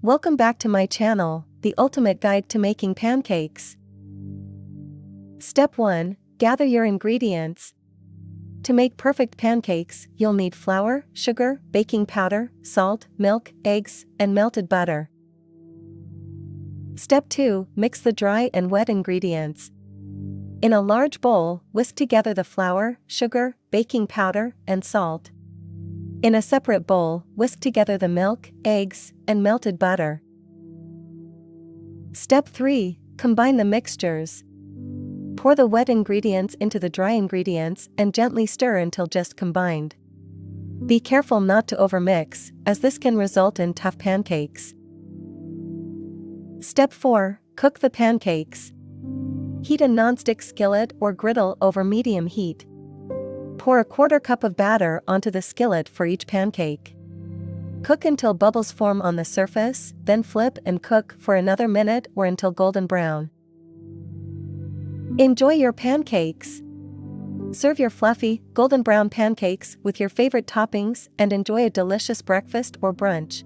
Welcome back to my channel, the ultimate guide to making pancakes. Step 1. Gather your ingredients. To make perfect pancakes, you'll need flour, sugar, baking powder, salt, milk, eggs, and melted butter. Step 2. Mix the dry and wet ingredients. In a large bowl, whisk together the flour, sugar, baking powder, and salt. In a separate bowl, whisk together the milk, eggs, and melted butter. Step 3. Combine the mixtures. Pour the wet ingredients into the dry ingredients and gently stir until just combined. Be careful not to overmix, as this can result in tough pancakes. Step 4. Cook the pancakes. Heat a nonstick skillet or griddle over medium heat. Pour a quarter cup of batter onto the skillet for each pancake. Cook until bubbles form on the surface, then flip and cook for another minute or until golden brown. Enjoy your pancakes! Serve your fluffy, golden brown pancakes with your favorite toppings and enjoy a delicious breakfast or brunch.